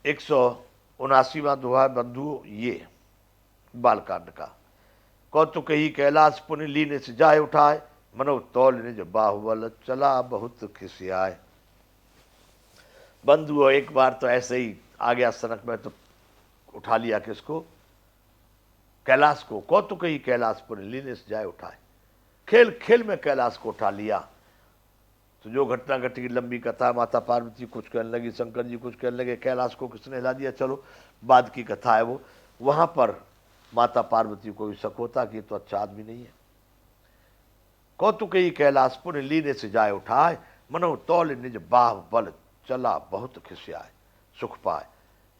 179वां दोहा है बंधुओं ये बालकांड का। कौतुक ही कैलाश पुनि लीने से जाए उठाए, मनो तौल निज बाहुबल चला बहुत खिसियाए। बंधुओं एक बार तो ऐसे ही आ गया सनक में, तो उठा लिया किसको? कैलाश को। कौतुक ही कैलाश पुनि लीने से जाए उठाए, खेल खेल में कैलाश को उठा लिया। तो जो घटना घटी, लंबी कथा, माता पार्वती कुछ कहने लगी, शंकर जी कुछ कहने लगे, कैलाश को किसने हिला दिया, चलो बाद की कथा है वो। वहां पर माता पार्वती को भी शक होता कि तो अच्छा आदमी नहीं है। कौतुक ही कैलाश पुनि लीने से जाए उठाए, मनो तौल निज बाह बल चला बहुत खिसियाए। सुख पाए।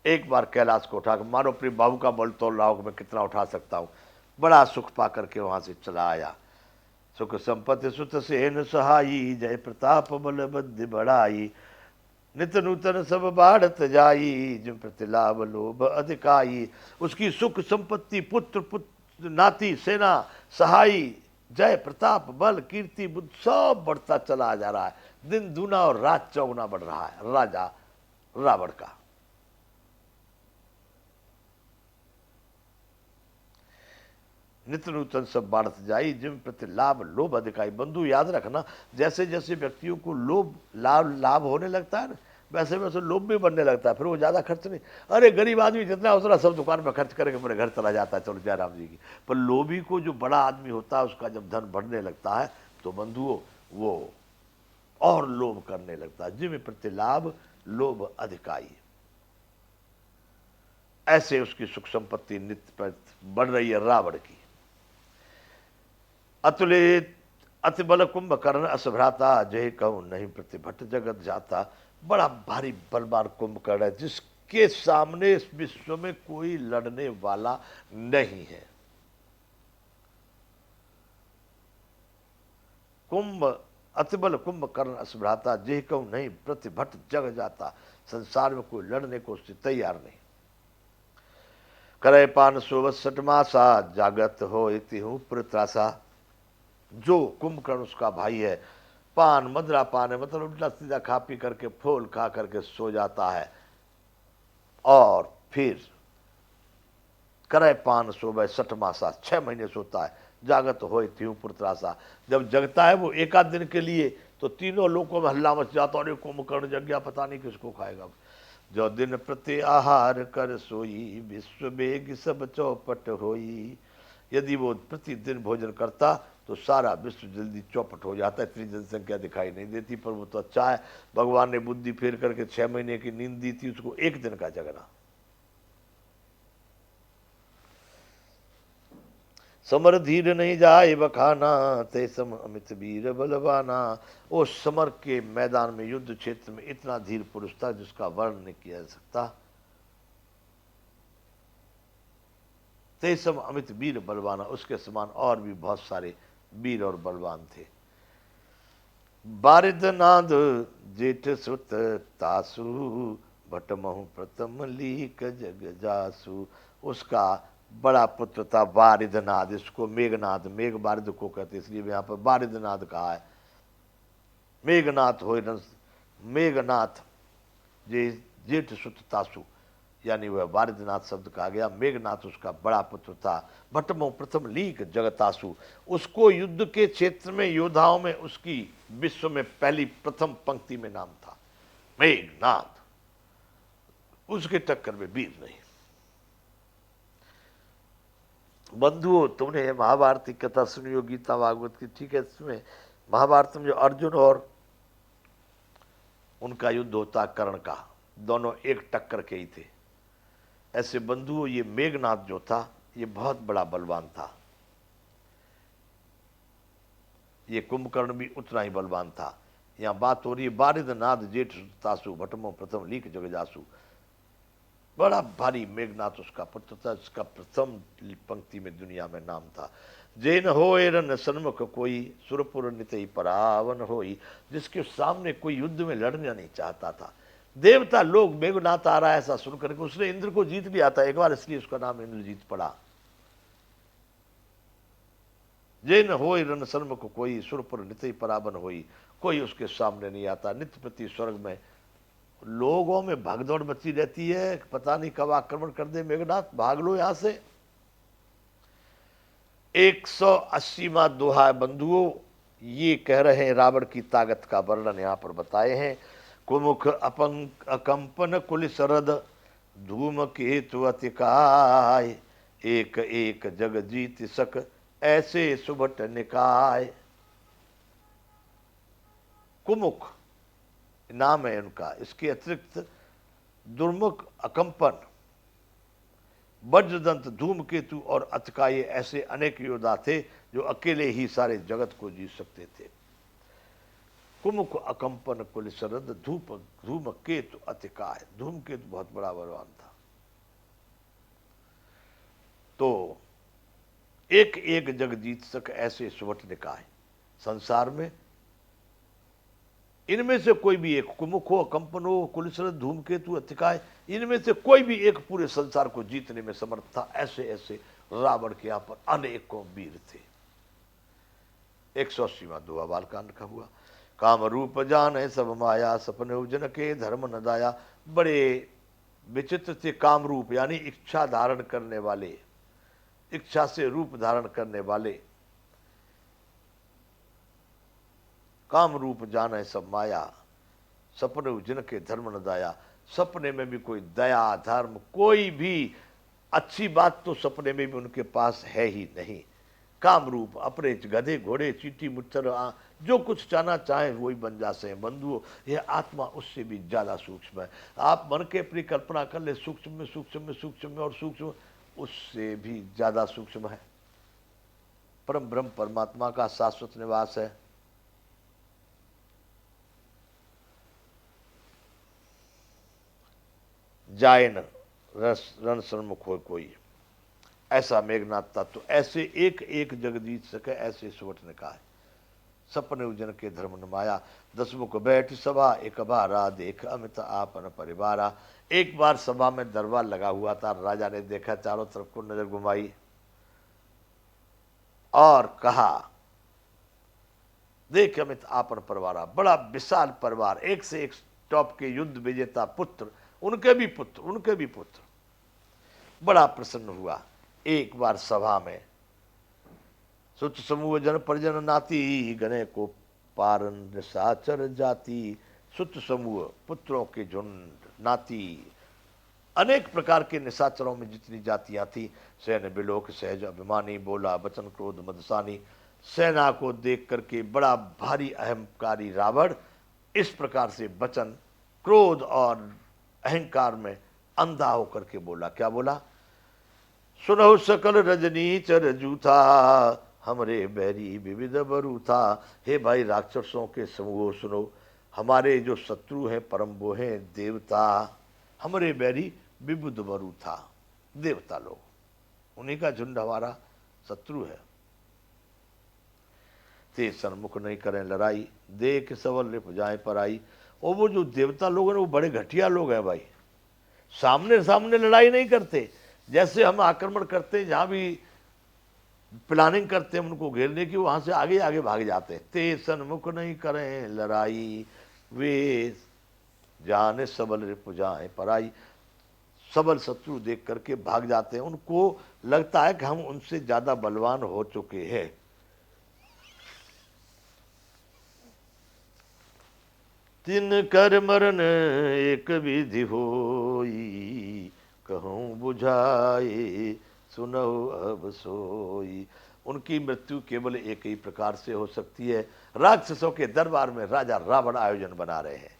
एक बार कैलाश को उठा, मानो अपने बाहू का बल तोल रहा हो कि मैं कितना उठा सकता हूं। बड़ा सुख पा करके वहां से चला आया। सुख संपत्ति सुत सेन सहाई, जय प्रताप बल बुद्धि बढ़ाई। नित नूतन सब बाढ़त जाई, जिम प्रति लाभ लोभ अधिकाई। उसकी सुख संपत्ति, पुत्र पुत्र नाती सेना सहाई, जय प्रताप बल कीर्ति बुद्ध सब बढ़ता चला जा रहा है। दिन दूना और रात चौगुना बढ़ रहा है राजा रावण का। नित्य नूतन सब बाढ़त जाई, जिम प्रति लाभ लोभ अधिकाई। बंधु याद रखना, जैसे जैसे व्यक्तियों को लोभ लाभ लाभ होने लगता है ना, वैसे वैसे लोभ भी बनने लगता है। फिर वो ज्यादा खर्च नहीं, अरे गरीब आदमी जितना उतना सब दुकान में खर्च करके मेरे घर चला जाता है, चलो जयराम जी की। पर लोभी को, जो बड़ा आदमी होता है, उसका जब धन बढ़ने लगता है तो बंधुओं वो और लोभ करने लगता है। जिम प्रति लाभ लोभ अधिकाई। ऐसे उसकी सुख संपत्ति नित्य बढ़ रही है रावण की। अतुलित अति बल कुंभ कर्ण असभ्राता, जय कहूं नहीं प्रतिभट जगत जाता। बड़ा भारी बलवान कुंभकर्ण है, जिसके सामने इस विश्व में कोई लड़ने वाला नहीं है। कुंभ अतिबल कुंभ कर्ण असभ्राता, जय कहूं नहीं प्रतिभट जग जाता। संसार में कोई लड़ने को उससे तैयार नहीं। करे पान सोवत मासा, जागत हो इति हूं प्रत्रासा। जो कुंभकर्ण उसका भाई है, पान मदरा पान है, मतलब उल्टा सीधा खा पी करके फूल खा करके सो जाता है। और फिर करे पान सोवे 60 मासा, 6 महीने सोता है। जागत हो त्यों पुत्रासा, जब जगता है वो एक आध दिन के लिए, तो तीनों लोगों में हल्ला मच जाता, और कुंभकर्ण जग गया, पता नहीं किसको खाएगा। जो दिन प्रति आहार कर सोई, विश्व बेग सब चौपट होई। यदि वो प्रतिदिन भोजन करता तो सारा विश्व जल्दी चौपट हो जाता। इतनी जनसंख्या दिखाई नहीं देती, पर वो तो अच्छा है, भगवान ने बुद्धि फेर करके 6 महीने की नींद दी थी उसको, एक दिन का जगना। समर धीर नहीं जाए बखाना, ते सम अमित वीर बलवाना। वो समर के मैदान में, युद्ध क्षेत्र में इतना धीर पुरुष था जिसका वर्णन नहीं किया जा सकता। ते सम अमित वीर बलवाना, उसके समान और भी बहुत सारे वीर और बलवान थे। बारिद नाद जेठ सुत तासु, भटमहु प्रथम लीक जग जासु। उसका बड़ा पुत्र था बारिदनाद, इसको मेघनाद, मेघ बारिद को कहते, इसलिए यहाँ पर बारिदनाद कहा है। मेघनाथ हो, मेघनाथ जे जेठ सुत तासु, यानी वह बारिदनाथ शब्द कहा गया। मेघनाथ उसका बड़ा पुत्र था। भटमो प्रथम लीक जगतासु, उसको युद्ध के क्षेत्र में योद्धाओं में उसकी विश्व में पहली प्रथम पंक्ति में नाम था, मेघनाथ। उसके टक्कर में वीर नहीं। बंधुओं, तुमने ये महाभारत की कथा सुनी हो, गीता भागवत की, ठीक है। इसमें महाभारत में जो अर्जुन और उनका युद्ध होता कर्ण का, दोनों एक टक्कर के ही थे। ऐसे बंधुओं, ये मेघनाथ जो था ये बहुत बड़ा बलवान था। ये कुंभकर्ण भी उतना ही बलवान था। यहां बात हो रही है बारिदनाद जेठ तासु, भटमो प्रथम लीक जगजासु। बड़ा भारी मेघनाथ उसका पुत्र था, जिसका प्रथम पंक्ति में दुनिया में नाम था। जैन होए रन सन्मुख कोई, सुरपुर नित परावन होई। जिसके सामने कोई युद्ध में लड़ना नहीं चाहता था। देवता लोग, मेघनाथ आ रहा है ऐसा सुन करके उसने इंद्र को जीत लिया था एक बार, इसलिए उसका नाम इंद्रजीत पड़ा। जैन होए रन सन्मुख कोई, सुरपुर नित परावन होई। कोई उसके सामने नहीं आता। नित्य प्रति स्वर्ग में लोगों में भगदौड़ मची रहती है, पता नहीं कब आक्रमण कर दे मेघनाथ, भाग लो यहां से। 180वां दोहा है बंधुओं, ये कह रहे हैं रावण की ताकत का वर्णन यहां पर बताए हैं। कुमुख अपंक अकंपन कुल सरद धूम केतु अतिकाय, एक एक जग जीत सक ऐसे सुभट निकाय। कुमुख नाम है उनका, इसके अतिरिक्त दुर्मुख, अकंपन, वज्रदंत, धूमकेतु और अतकाय ऐसे अनेक योद्धा थे जो अकेले ही सारे जगत को जीत सकते थे। कुमुख अकंपन कुल शरद धूमकेतु अतिकाय, धूमकेतु बहुत बड़ा बलवान था। तो एक एक जग जीत सक ऐसे सुवट निकाय, संसार में इनमें से कोई भी एक, कुमुख हो, कंपन हो, कुलशरद, धूमकेतु, अतिकाय, इनमें से कोई भी एक पूरे संसार को जीतने में समर्थ था। ऐसे ऐसे रावण के यहां पर अनेकों वीर थे। 180वां दोहा बालकांड का हुआ। काम रूप जान सब माया, सपने उजन के धर्म न दाया। बड़े विचित्र थे काम रूप, यानी इच्छा धारण करने वाले, इच्छा से रूप धारण करने वाले। काम रूप जाने सब माया, सपने उजन के धर्म न दाया। सपने में भी कोई दया धर्म, कोई भी अच्छी बात तो सपने में भी उनके पास है ही नहीं। काम रूप, अपने गधे घोड़े चींटी मुच्छर जो कुछ चाहना चाहे वही बन जाते हैं। बंधुओं, यह आत्मा उससे भी ज्यादा सूक्ष्म है। आप मन के अपनी कल्पना कर ले, सूक्ष्म में सूक्ष्म में सूक्ष्म में और सूक्ष्म, उससे भी ज्यादा सूक्ष्म है। परम ब्रह्म परमात्मा का शाश्वत निवास है। जायन रण सन्मुख हो कोई, ऐसा मेघनाथ था। तो ऐसे एक एक जग जीत सके ऐसे सुवट ने कहा है। सपने उजन के धर्म न माया, दसमुख बैठ सभा एक बारा, देख अमित आपन परिवारा। एक बार सभा में दरबार लगा हुआ था, राजा ने देखा, चारों तरफ को नजर घुमाई और कहा, देख अमित आपन परिवारा, बड़ा विशाल परिवार, एक से एक टॉप के युद्ध विजेता पुत्र, उनके भी पुत्र, उनके भी पुत्र। बड़ा प्रसन्न हुआ। एक बार सभा में सुत समूह जन परिजन नाती, गणे को पारन साचर जाति। सुत समूह, पुत्रों के झुंड, नाती, अनेक प्रकार के निशाचरों में जितनी जातियां थी। सैन्य बिलोक सहज अभिमानी, बोला वचन क्रोध मदसानी। सेना को देख करके बड़ा भारी अहंकारी रावण इस प्रकार से वचन, क्रोध और अहंकार में अंधा होकर के बोला। क्या बोला? सुनहु सकल रजनी चर जूथा, हमरे बैरी विविध बरू था। हे भाई राक्षसों के समूह सुनो, हमारे जो शत्रु हैं परम वो हैं देवता, हमारे बैरी विविध बरू था, देवता लोग, उन्हीं का झुंड हमारा शत्रु है। ते सन्मुख नहीं करें लड़ाई, देख सबल लिप जाए पराई। और वो जो देवता लोग हैं वो बड़े घटिया लोग हैं भाई, सामने सामने लड़ाई नहीं करते। जैसे हम आक्रमण करते हैं, जहां भी प्लानिंग करते हैं उनको घेरने की, वहां से आगे आगे भाग जाते हैं। ते सन्मुख नहीं करें लड़ाई, वे जाने सबल रिपु जाए पराई। सबल शत्रु देख करके भाग जाते हैं, उनको लगता है कि हम उनसे ज्यादा बलवान हो चुके हैं। तिन कर मरन एक विधि होई, कहूं बुझाए सुनो अब सोई। उनकी मृत्यु केवल एक ही प्रकार से हो सकती है। राक्षसों के दरबार में राजा रावण आयोजन बना रहे हैं,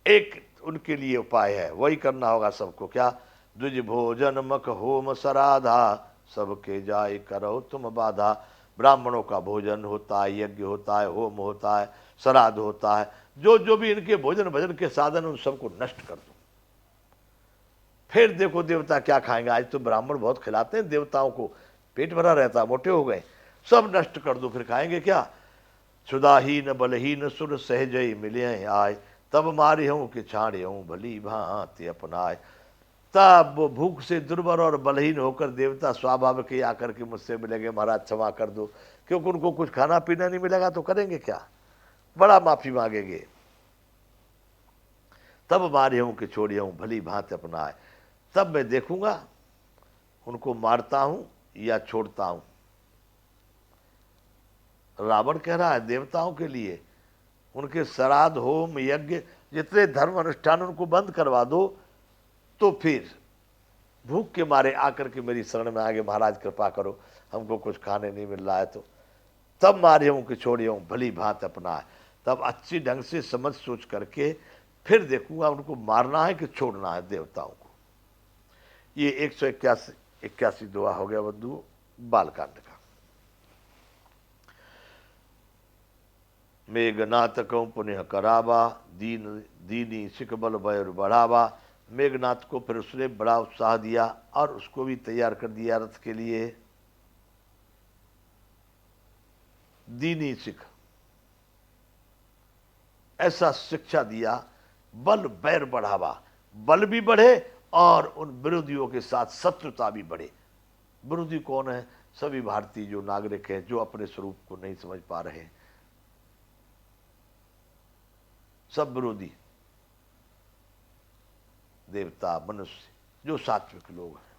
एक उनके लिए उपाय है, वही करना होगा सबको। क्या? द्विज भोजन मख होम सराधा, सबके जाय करो तुम बाधा। ब्राह्मणों का भोजन होता है, यज्ञ होता है, होम होता है, श्राद्ध होता है। जो जो भी इनके भोजन भजन के साधन उन सबको नष्ट कर दो। फिर देखो देवता क्या खाएंगे। आज तो ब्राह्मण बहुत खिलाते हैं देवताओं को, पेट भरा रहता, मोटे हो गए, सब नष्ट कर दो, फिर खाएंगे क्या? क्षुदाहीन बलहीन सुर सहजय मिले आय, तब मारे हूं कि छाड़े हूं भली भांति अपनाए। तब वो भूख से दुर्बल और बलहीन होकर देवता स्वाभाविक ही आकर के मुझसे मिलेंगे, महाराज क्षमा कर दो, क्योंकि उनको कुछ खाना पीना नहीं मिलेगा तो करेंगे क्या? बड़ा माफी मांगेंगे। तब मारे हूं कि छोड़े हूं भली भांति अपनाए, तब मैं देखूंगा उनको मारता हूं या छोड़ता हूं। रावण कह रहा है देवताओं के लिए उनके श्राद्ध होम यज्ञ जितने धर्म अनुष्ठान उनको बंद करवा दो, तो फिर भूख के मारे आकर के मेरी शरण में आगे, महाराज कृपा करो हमको कुछ खाने नहीं मिल रहा है, तो तब मारे हूं कि छोड़े हूं भली भांति अपनाए। तब अच्छी ढंग से समझ सोच करके फिर देखूंगा उनको मारना है कि छोड़ना है देवताओं को। ये 181 दुआ हो गया बंधु बालकांड का। मेघनाथ को पुनः करावा, दीनी सिख बल भयर बढ़ावा। मेघनाथ को फिर उसने बड़ा उत्साह दिया और उसको भी तैयार कर दिया रथ के लिए। दीनी सिख, ऐसा शिक्षा दिया, बल बैर बढ़ावा, बल भी बढ़े और उन विरोधियों के साथ शत्रुता भी बढ़े। विरोधी कौन है? सभी भारतीय जो नागरिक हैं, जो अपने स्वरूप को नहीं समझ पा रहे हैं, सब विरोधी, देवता मनुष्य जो सात्विक लोग हैं।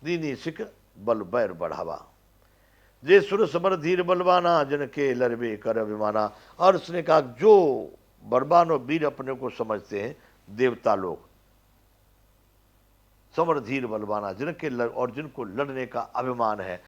दीनी सिख बल बैर बढ़ावा, जे सुर समर धीर बलवाना, जिनके लरबे कर अभिमाना। और उसने कहा जो बलवान और वीर अपने को समझते हैं देवता लोग, समर धीर बलवाना, जिनके और जिनको लड़ने का अभिमान है,